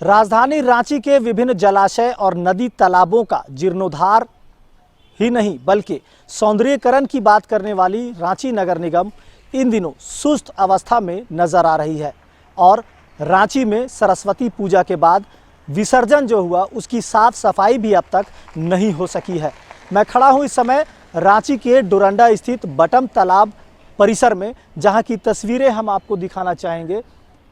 राजधानी रांची के विभिन्न जलाशय और नदी तालाबों का जीर्णोद्धार ही नहीं बल्कि सौंदर्यीकरण की बात करने वाली रांची नगर निगम इन दिनों सुस्त अवस्था में नजर आ रही है और रांची में सरस्वती पूजा के बाद विसर्जन जो हुआ उसकी साफ सफाई भी अब तक नहीं हो सकी है। मैं खड़ा हूं इस समय रांची के डोरंडा स्थित बटम तालाब परिसर में, जहां की तस्वीरें हम आपको दिखाना चाहेंगे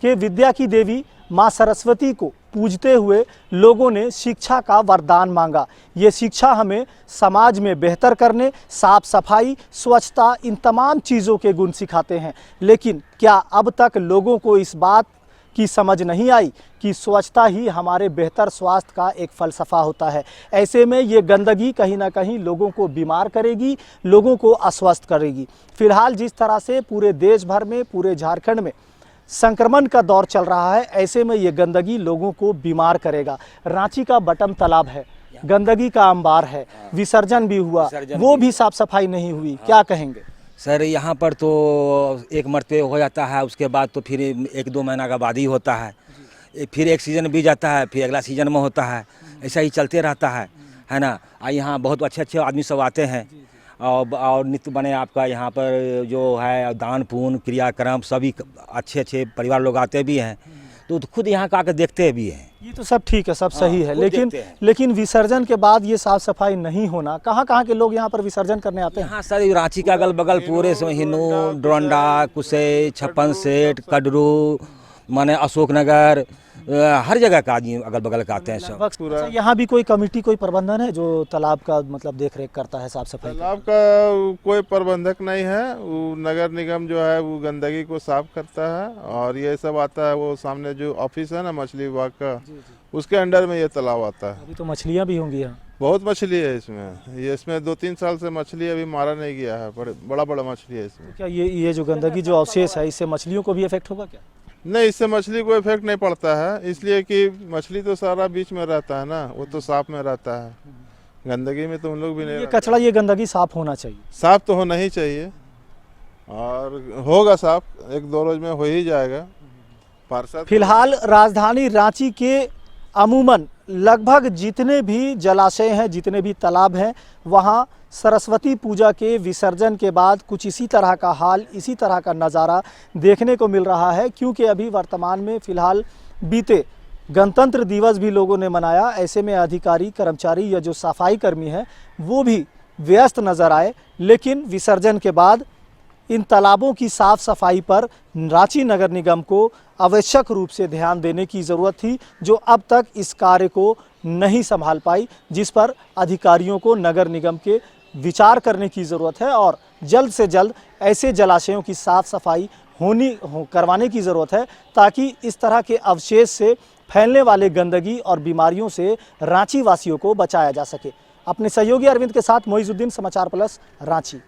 कि विद्या की देवी मां सरस्वती को पूजते हुए लोगों ने शिक्षा का वरदान मांगा। ये शिक्षा हमें समाज में बेहतर करने, साफ सफाई, स्वच्छता, इन तमाम चीज़ों के गुण सिखाते हैं। लेकिन क्या अब तक लोगों को इस बात की समझ नहीं आई कि स्वच्छता ही हमारे बेहतर स्वास्थ्य का एक फलसफा होता है। ऐसे में ये गंदगी कहीं ना कहीं लोगों को बीमार करेगी, लोगों को अस्वस्थ करेगी। फिलहाल जिस तरह से पूरे देश भर में, पूरे झारखंड में संक्रमण का दौर चल रहा है, ऐसे में ये गंदगी लोगों को बीमार करेगा। रांची का बटम तालाब है, गंदगी का अंबार है, विसर्जन भी हुआ, वो भी साफ सफाई नहीं हुई, क्या कहेंगे? सर यहाँ पर तो एक मरतबे हो जाता है, उसके बाद तो फिर 1-2 महीना का बाद ही होता है, फिर एक सीज़न बीत जाता है, फिर अगला सीज़न में होता है, ऐसा ही चलते रहता है ना। यहाँ बहुत अच्छे अच्छे आदमी सब आते हैं और नित्य बने आपका यहाँ पर जो है दान पुण्य क्रियाक्रम सभी अच्छे अच्छे परिवार लोग आते भी हैं, तो खुद यहाँ का आकर देखते भी हैं। ये तो सब ठीक है, सब सही है, लेकिन विसर्जन के बाद ये साफ सफाई नहीं होना, कहाँ कहाँ के लोग यहाँ पर विसर्जन करने आते हैं? यहाँ सर रांची के अगल बगल पूरे हिनू, डोरंडा, कुसई, छप्पन सेठ, कडरू, माने अशोकनगर, हर जगह का आदमी अगल बगल का आते हैं सब। अच्छा, यहाँ भी कोई कमेटी, कोई प्रबंधन है जो तालाब का मतलब देख रेख करता है, साफ सफाई? तालाब का कोई प्रबंधक नहीं है, वो नगर निगम जो है वो गंदगी को साफ करता है और ये सब आता है, वो सामने जो ऑफिस है ना मछली विभाग का, उसके अंडर में ये तालाब आता है। अभी तो मछलियाँ भी होंगी यहाँ? बहुत मछली है इसमें 2-3 साल से मछली अभी मारा नहीं गया है, बड़ा बड़ा मछली है इसमें। क्या ये जो गंदगी जो अवशेष है, इससे मछलियों को भी इफेक्ट होगा क्या? नहीं, इससे मछली को इफेक्ट नहीं पड़ता है, इसलिए कि मछली तो सारा बीच में रहता है ना, वो तो साफ में रहता है, गंदगी में तो उन लोग भी नहीं। ये कचरा, ये गंदगी साफ होना चाहिए, साफ तो होना ही चाहिए और होगा साफ, 1-2 रोज में हो ही जाएगा। पार्षद फिलहाल राजधानी रांची के अमूमन लगभग जितने भी जलाशय हैं, जितने भी तालाब हैं, वहाँ सरस्वती पूजा के विसर्जन के बाद कुछ इसी तरह का हाल, इसी तरह का नज़ारा देखने को मिल रहा है। क्योंकि अभी वर्तमान में फ़िलहाल बीते गणतंत्र दिवस भी लोगों ने मनाया, ऐसे में अधिकारी, कर्मचारी या जो सफाई कर्मी हैं वो भी व्यस्त नज़र आए। लेकिन विसर्जन के बाद इन तालाबों की साफ सफाई पर रांची नगर निगम को आवश्यक रूप से ध्यान देने की ज़रूरत थी, जो अब तक इस कार्य को नहीं संभाल पाई, जिस पर अधिकारियों को नगर निगम के विचार करने की ज़रूरत है और जल्द से जल्द ऐसे जलाशयों की साफ सफाई करवाने की ज़रूरत है, ताकि इस तरह के अवशेष से फैलने वाले गंदगी और बीमारियों से रांची वासियों को बचाया जा सके। अपने सहयोगी अरविंद के साथ मोइजुद्दीन, समाचार प्लस, रांची।